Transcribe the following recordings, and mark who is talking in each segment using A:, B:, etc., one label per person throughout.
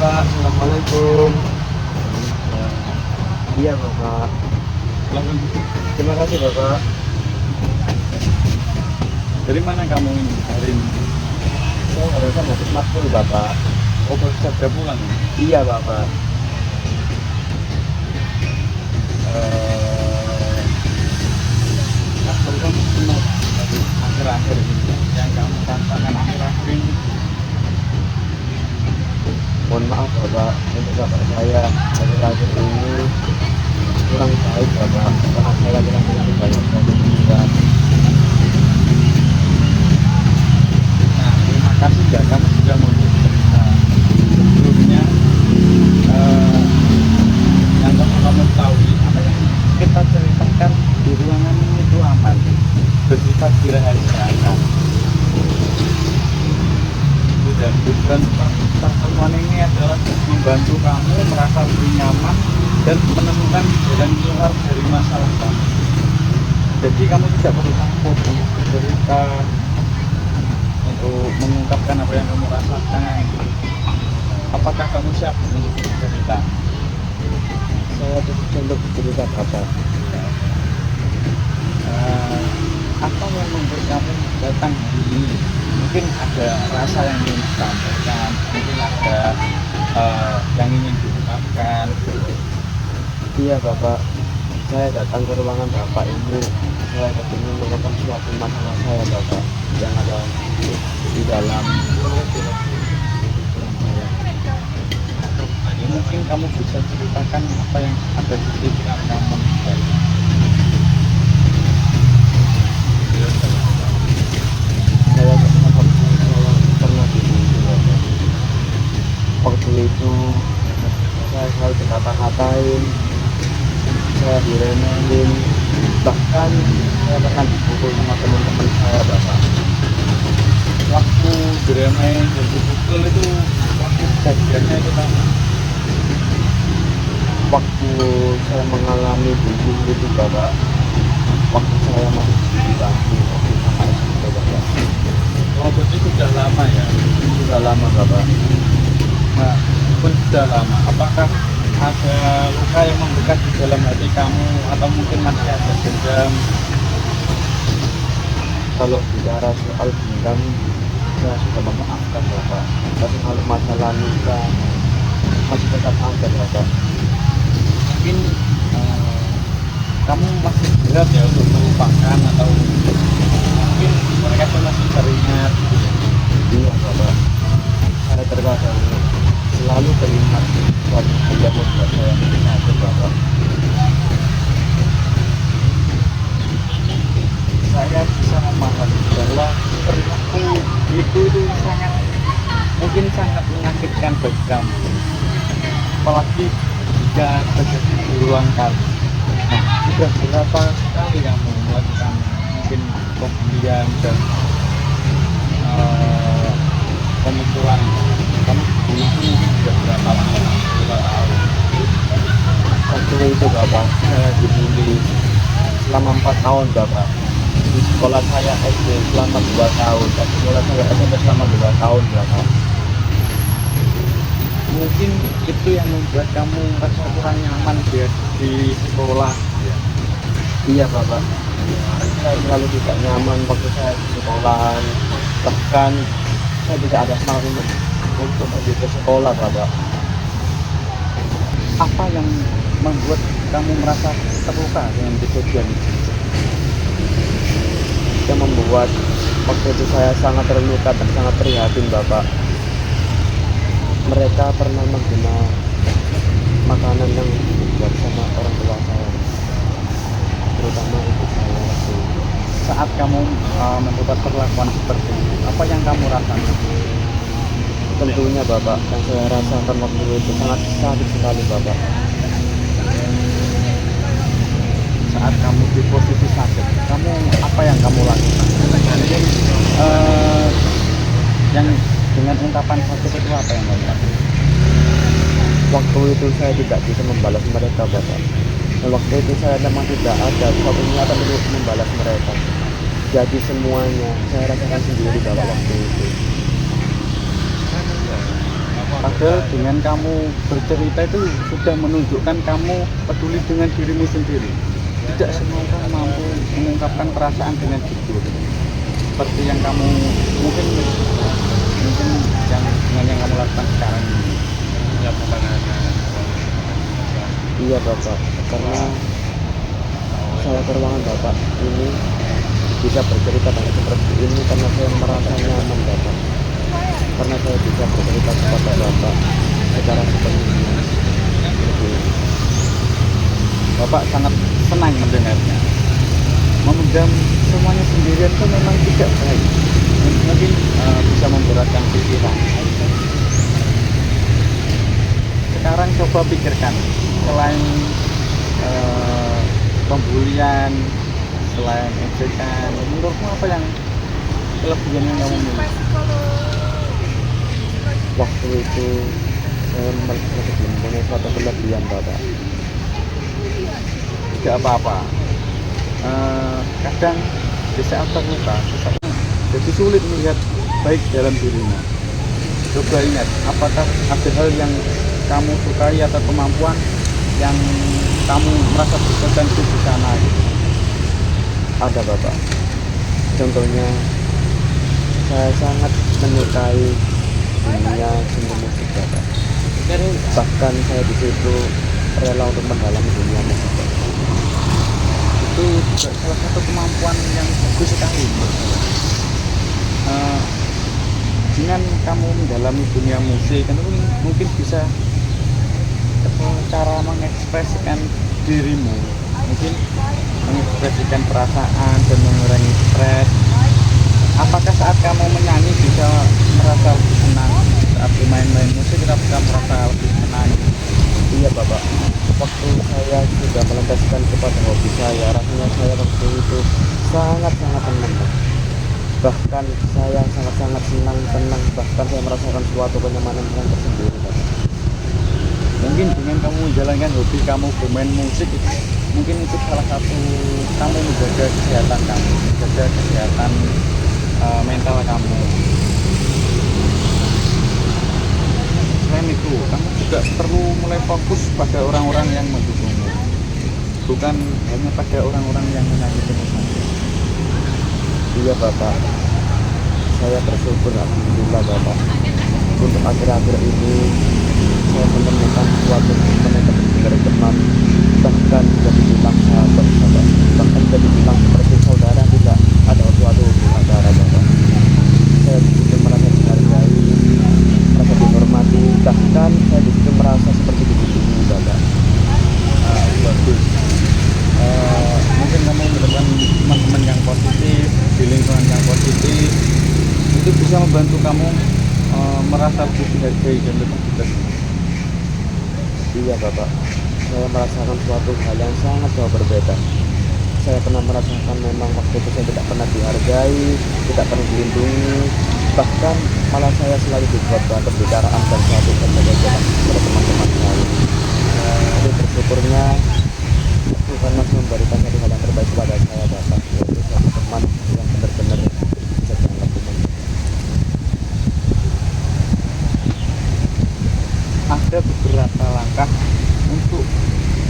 A: Bapak, Assalamualaikum. Iya Bapak. Terima kasih Bapak.
B: Dari mana kamu ini hari ini?
A: Saya barusan habis makmul Bapak.
B: Oh, baru saja pulang.
A: Iya Bapak.
B: Mas, baru kamu kenal dari akhir-akhir ini yang kamu rasakan akhir-akhir ini.
A: Mohon maaf Bapak, untuk kabar saya akhir-akhir ini kurang baik Bapak. Karena saya akhir-akhir ini banyak pikiran.
B: Nah, terima kasih ya kamu sudah mau cerita. Sebelumnya yang kamu tahu apa yang kita ceritakan di ruangan ini itu aman, bersifat dirahasiakan. Dan tujuan pertemuan ini adalah membantu kamu merasa lebih nyaman dan menemukan jalan keluar dari masalah kamu. Jadi kamu tidak perlu takut untuk bercerita, untuk mengungkapkan apa yang kamu rasakan. Apakah kamu siap untuk bercerita?
A: Saya bersedia untuk bercerita Bapak.
B: Apa yang membuat kamu datang hari ini? Mungkin ada rasa yang ingin disampaikan, mungkin ada yang ingin diungkapkan.
A: Iya Bapak, saya datang ke ruangan Bapak ini. Saya ingin mengungkapkan suatu masalah saya Bapak yang ada di dalam pikiran saya.
B: Jadi mungkin kamu bisa ceritakan apa yang ada di pikiran kamu.
A: Saya pernah dibunuh Bapak. Waktu itu saya selalu dikata-katain, saya diremehin, bahkan saya pernah dipukul sama teman-teman saya Bapak.
B: Waktu diremehin dan dipukul itu waktu kejadiannya itu kan
A: Waktu saya mengalami bullying itu Bapak, waktu saya masih di bangku waktu sama SMP Bapak.
B: oh berarti sudah lama ya.
A: Sudah lama Bapak.
B: Nah, pun sudah lama. Apakah ada luka yang membekas di dalam hati kamu atau mungkin masih ada dendam?
A: Kalau bicara soal dendam, saya sudah memaafkan Bapak. Tapi kalau masalah luka masih tetap ada Bapak.
B: Mungkin kamu masih berat ya untuk melupakan atau mungkin mereka tuh masih teringat gitu ya.
A: Iya Bapak. Saya terkadang selalu teringat suatu yang membuat saya sakit Bapak.
B: Saya bisa memahami bahwa perilaku itu sangat mungkin sangat menyakitkan bagi kamu, apalagi jika terjadi berulang kali. Nah, sudah berapa kali kamu melakukan mungkin pembelian dan pemukulan? Kamu dulu mungkin sudah berapa lama? Berapa tahun?
A: Waktu itu Bapak, saya dibully selama 4 tahun Bapak. Di sekolah saya SD selama 2 tahun, dan sekolah saya SMP selama 2 tahun Bapak.
B: Mungkin itu yang membuat kamu merasa kurang nyaman di sekolah ya.
A: Iya Bapak. Saya selalu tidak nyaman waktu saya di sekolahan. Bahkan saya tidak ada semangat untuk pergi ke sekolah Bapak.
B: Apa yang membuat kamu merasa terluka dengan kejadian itu?
A: Yang membuat waktu itu saya sangat terluka dan sangat prihatin Bapak. Mereka pernah menghina makanan yang dibuat sama orang tua saya, terutama ibu saya waktu itu.
B: Saat kamu mendapat perlakuan seperti itu, apa yang kamu rasakan?
A: Tentunya Bapak, yang saya rasakan waktu itu sangat sakit sekali Bapak.
B: Saat kamu di posisi sakit, kamu apa yang kamu lakukan? Mungkin yang dengan ungkapan sakit itu apa yang kamu lakukan?
A: Waktu itu saya tidak bisa membalas mereka Bapak. Dan waktu itu saya memang tidak ada suatu niatan untuk membalas mereka. Jadi semuanya saya rasakan sendiri Bapak waktu itu.
B: Padahal dengan kamu bercerita itu sudah menunjukkan kamu peduli dengan dirimu sendiri. Tidak semua orang mampu mengungkapkan perasaan dengan jujur. Seperti yang kamu mungkin yang kamu lakukan sekarang ini.
A: Iya Bapak, karena saya ke ruangan Bapak ini bisa bercerita banyak seperti ini karena saya merasa nyaman Bapak. Karena saya bisa bercerita kepada Bapak secara sepenuhnya. Seperti itu.
B: Bapak sangat senang mendengarnya. Memendam semuanya sendirian itu memang tidak baik. Mungkin bisa memberatkan pikiran. Sekarang coba pikirkan, selain pembulian, selain ejekan, menurutmu apa yang kelebihan yang kamu miliki?
A: Waktu itu saya masih belum punya suatu kelebihan Bapak.
B: Tidak apa-apa. Kadang di saat terluka, jadi sulit melihat baik dalam dirimu. Coba ingat, apakah ada hal yang kamu sukai atau kemampuan yang kamu merasa berpotensi di sana?
A: Ada Bapak. Contohnya saya sangat menyukai dunia seni musik Bapak. Bahkan saya di situ rela untuk mendalami dunia musik Bapak.
B: Itu juga salah satu kemampuan yang bagus sekali. Dengan kamu mendalami dunia musik, kan mungkin bisa cara mengekspresikan dirimu, mungkin mengekspresikan perasaan dan mengurangi stres. Apakah saat kamu menyanyi bisa merasa lebih senang? Saat bermain-main musik apakah merasa lebih senang?
A: Iya Bapak, waktu saya sudah melantaskan kepada hobi saya, rasanya saya waktu itu sangat-sangat tenang. Bahkan saya sangat-sangat senang, tenang, bahkan saya merasakan suatu kenyamanan yang tersendiri Bapak.
B: Mungkin dengan kamu menjalankan hobi kamu bermain musik, mungkin itu salah satu kamu menjaga kesehatan kamu, menjaga kesehatan mental kamu. Selain itu, kamu juga perlu mulai fokus pada orang-orang yang mendukungmu, bukan hanya pada orang-orang yang menyakitimu saja.
A: Iya Bapak, saya bersyukur alhamdulillah Bapak. Untuk akhir-akhir ini saya menemukan suatu teman yang benar-benar teman, bahkan bisa dibilang sahabat Bapak, bahkan bisa dibilang seperti saudara, tidak ada suatu hubungan darah Bapak. Saya di situ merasa dihargai, merasa dihormati, bahkan saya di situ merasa seperti dilindungi Bapak.
B: Bagus. Mungkin kamu menemukan teman-teman yang positif di lingkungan yang positif, itu bisa membantu kamu merasa lebih dihargai dan lebih bebas.
A: Iya Bapak, saya merasakan suatu hal yang sangat jauh berbeda. Saya pernah merasakan memang waktu itu saya tidak pernah dihargai, tidak pernah dilindungi, bahkan malah saya selalu dibuat bahan pembicaraan dan suatu kepada teman-teman saya. Tapi bersyukurnya Tuhan masih memberikan satu hal yang terbaik kepada saya Bapak, yaitu suatu teman yang benar-benar bisa dianggap teman.
B: Ada beberapa langkah untuk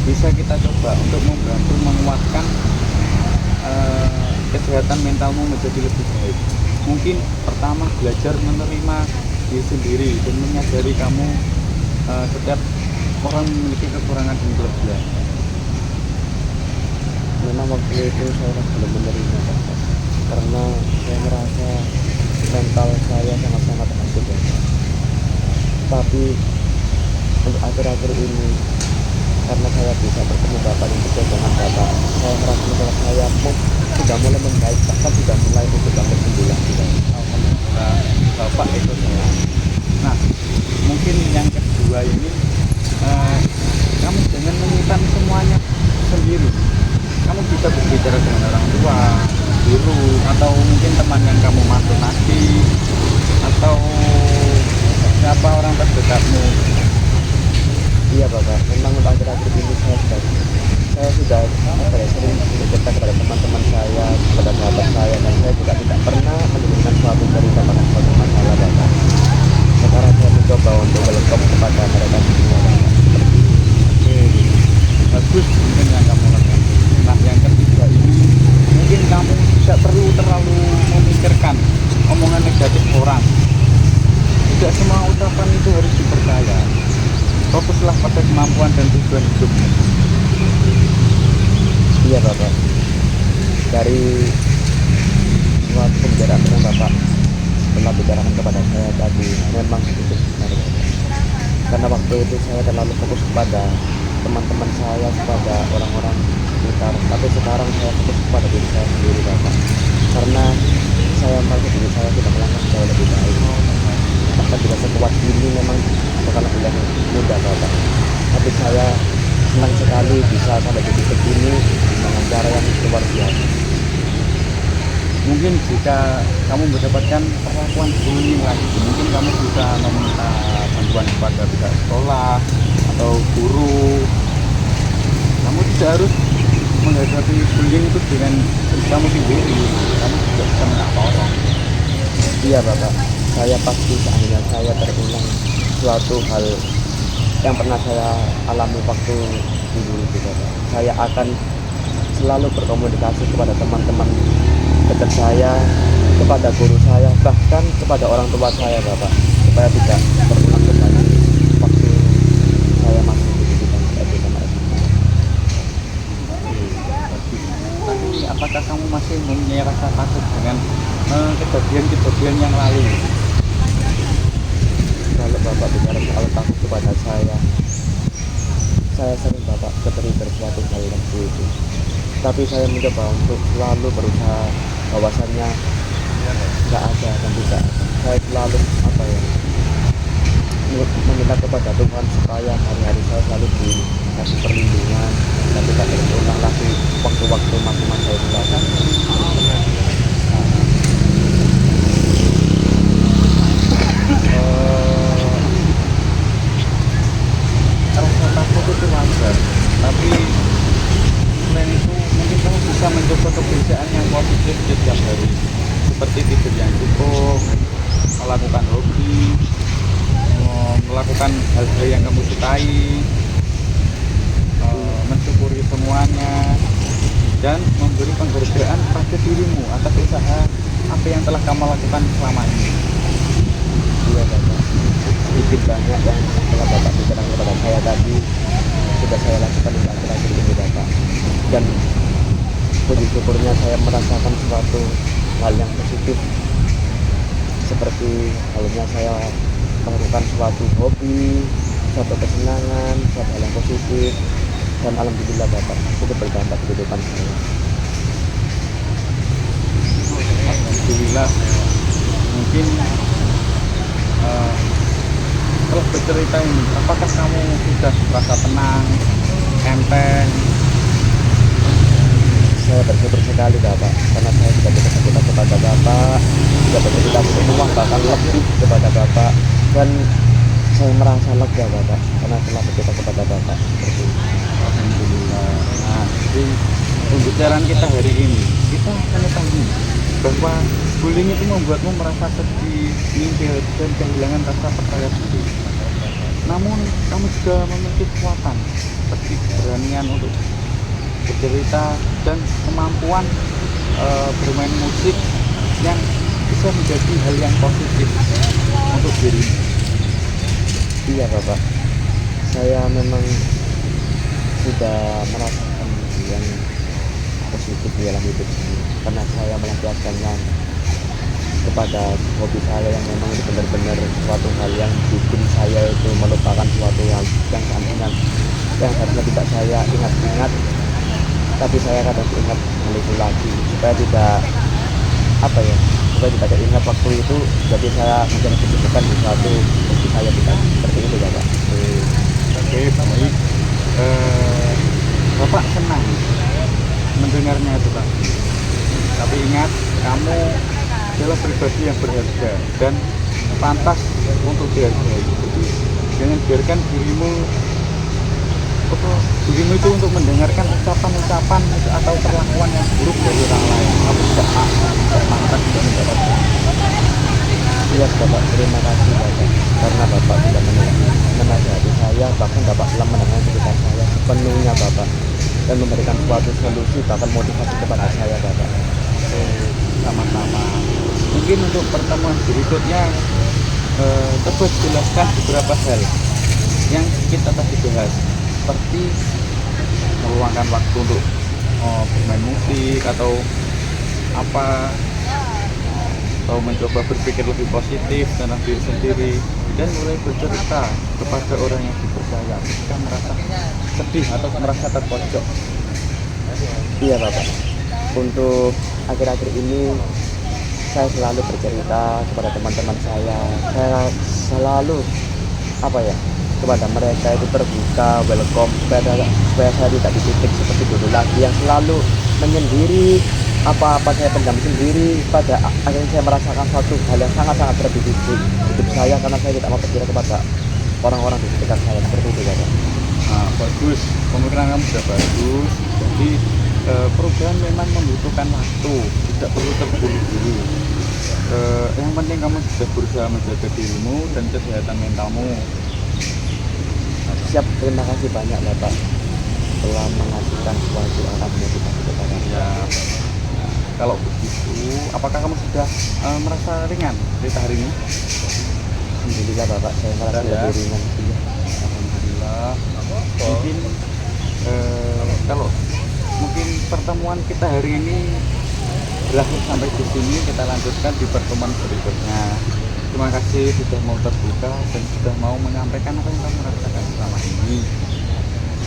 B: bisa kita coba untuk membantu menguatkan kesehatan mentalmu menjadi lebih baik. Mungkin pertama belajar menerima diri sendiri dan menyadari kamu setiap orang memiliki kekurangan dan kelebihan.
A: Memang waktu itu saya belum menerima Bapak, karena saya merasa mental saya sangat-sangat hancur Bapak. Tapi untuk akhir-akhir ini, karena saya bisa bertemu Bapak dan bekerja dengan Bapak, saya merasa mental saya sudah mulai membaik, bahkan sudah mulai untuk bangun sembuh juga.
B: Alhamdulillah, Bapak itu senang. Nah, mungkin yang kedua ini, kamu jangan menyimpan semuanya sendiri. Kamu bisa berbicara dengan orang tua, guru, atau mungkin teman yang kamu maksud nanti, atau siapa orang terdekatmu.
A: Iya Bapak, memang untuk akhir-akhir ini saya sudah sering bercerita kepada teman-teman saya, kepada sahabat saya, dan saya juga tidak pernah menyebutkan suatu cerita pada suatu masalah Bapak. Sekarang saya mencoba untuk
B: negatif orang. Tidak semua ucapan itu harus dipercaya. Fokuslah pada kemampuan dan tujuan hidupmu.
A: Iya Bapak, dari suatu pembicaraan yang Bapak telah bicarakan kepada saya tadi memang itu benar Bapak. Karena waktu itu saya terlalu fokus kepada teman-teman saya, kepada orang-orang sekitar, tapi sekarang saya fokus kepada diri saya sendiri Bapak. Karena saya merasa diri saya tidak melangkah jauh lebih baik. Bahkan tidak sekuat ini memang bukanlah hal yang mudah Bapak. Tapi saya senang sekali bisa sampai di titik ini dengan cara yang luar biasa.
B: Mungkin jika kamu mendapatkan perlakuan bullying lagi, mungkin kamu bisa meminta bantuan kepada pihak sekolah atau guru. Kamu tidak harus menghadapi bullying itu dengan diri kamu sendiri. Kamu juga bisa minta tolong.
A: Iya Bapak, saya pasti seandainya saya terulang suatu hal yang pernah saya alami waktu dulu itu Bapak, saya akan selalu berkomunikasi kepada teman-teman dekat saya, kepada guru saya, bahkan kepada orang tua saya Bapak, supaya tidak berulang kembali waktu saya masih di pendidikan SD sama SMA.
B: Tapi apakah kamu masih mempunyai rasa takut dengan kejadian-kejadian yang lalu?
A: Kalau Bapak bicara soal takut kepada saya sering Bapak ketrigger suatu hal waktu itu. Tapi saya mencoba untuk selalu berusaha bahwasannya nggak ada dan tidak ada. Saya selalu meminta kepada Tuhan supaya hari-hari saya selalu dikasih perlindungan dan tidak terulang lagi waktu-waktu masa-masa itu datang.
B: Rasa takut itu wajar, tapi selain itu mungkin kamu bisa mencoba kebiasaan yang positif di setiap hari, seperti tidur yang cukup, melakukan hobi, melakukan hal-hal yang kamu sukai, mensyukuri semuanya, dan memberi penghargaan pada dirimu atas usaha apa yang telah kamu lakukan selama ini.
A: Iya Bapak, sedikit banyak yang telah Bapak bicarakan kepada saya tadi sudah saya lakukan di akhir-akhir ini Bapak, dan puji syukurnya saya merasakan suatu hal yang positif, seperti halnya saya melakukan suatu hobi, suatu kesenangan, suatu hal yang positif, dan alhamdulillah Bapak itu berdampak di kehidupan saya.
B: Alhamdulillah. Mungkin setelah bercerita ini, apakah kamu sudah merasa tenang, enteng?
A: Saya bersyukur sekali Bapak, karena saya sudah bercerita kepada Bapak, sudah bercerita semua bahkan lebih kepada Bapak, dan saya merasa lega Bapak karena telah bercerita kepada Bapak seperti ini.
B: Alhamdulillah. Nah, di pembicaraan kita hari ini, kita mengetahui bahwa bullying itu membuatmu merasa sedih, minder, dan kehilangan rasa percaya diri. Namun, kamu juga memiliki kekuatan seperti keberanian untuk bercerita dan kemampuan bermain musik yang bisa menjadi hal yang positif untuk dirimu.
A: Iya Bapak, saya memang sudah merasakan yang positif di dalam hidup ini, karena saya melampiaskannya kepada hobi saya yang memang itu benar-benar suatu hal yang bikin saya itu melupakan suatu hal yang sangat yang seharusnya tidak saya ingat-ingat, tapi saya kadang ingat hal itu lagi supaya tidak supaya tidak ingat waktu itu, jadi saya menjadi kesibukan di suatu hobi saya tidak seperti itu Bapak.
B: Oke, baik. Bapak senang mendengarnya itu Pak. Tapi ingat, kamu adalah pribadi yang berharga dan pantas untuk dihargai. Jadi jangan biarkan dirimu itu untuk mendengarkan ucapan-ucapan atau perlakuan yang buruk dari orang lain. Kamu tidak pantas untuk mendapatkan.
A: Iya Bapak, terima kasih Bapak, karena Bapak sudah menasihati saya, bahkan Bapak telah mendengar cerita saya sepenuhnya Bapak, dan memberikan suatu solusi bahkan motivasi kepada saya Bapak.
B: Sama-sama. Mungkin untuk pertemuan berikutnya coba jelaskan beberapa hal yang kita tadi bahas, seperti meluangkan waktu untuk bermain musik atau apa, atau mencoba berpikir lebih positif tentang diri sendiri, dan mulai bercerita kepada orang yang dipercaya jika merasa sedih atau merasa terpojok.
C: Iya Bapak, untuk akhir-akhir ini saya selalu bercerita kepada teman-teman saya selalu apa ya, kepada mereka itu terbuka, welcome, supaya saya tidak di titik seperti dulu lagi yang selalu menyendiri, apa-apa saya pendam sendiri. Pada akhirnya saya merasakan suatu hal yang sangat-sangat berat di hidup saya, karena saya tidak mau bercerita kepada orang-orang di sekitar saya seperti itu Bapak.
B: Nah, bagus, pemikiran kamu sudah bagus. Jadi perubahan memang membutuhkan waktu, tidak perlu terburu-buru. Yang penting kamu sudah berusaha menjaga dirimu dan kesehatan mentalmu.
C: Siap, terima kasih banyak Bapak telah mengasihkan suatu arah motivasi kepada saya.
B: Ya, nah, kalau begitu, apakah kamu sudah merasa ringan cerita hari ini?
C: Alhamdulillah Bapak, saya merasa
B: Sudah, ya?
C: lebih ringan. Iya.
B: Alhamdulillah. Mungkin kalau mungkin pertemuan kita hari ini berakhir sampai di sini, kita lanjutkan di pertemuan berikutnya. Terima kasih sudah mau terbuka dan sudah mau menyampaikan apa yang kamu rasakan selama ini.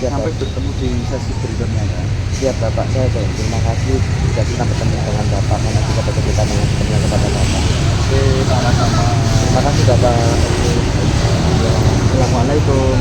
C: Siap,
B: Sampai
C: Bapak.
B: bertemu di sesi berikutnya ya.
C: Siap Bapak, saya terima kasih sudah kita bertemu dengan Bapak, karena kita bercerita dengan sebenarnya kepada Bapak.
B: Oke, sama-sama.
C: Terima kasih Bapak. Assalamualaikum.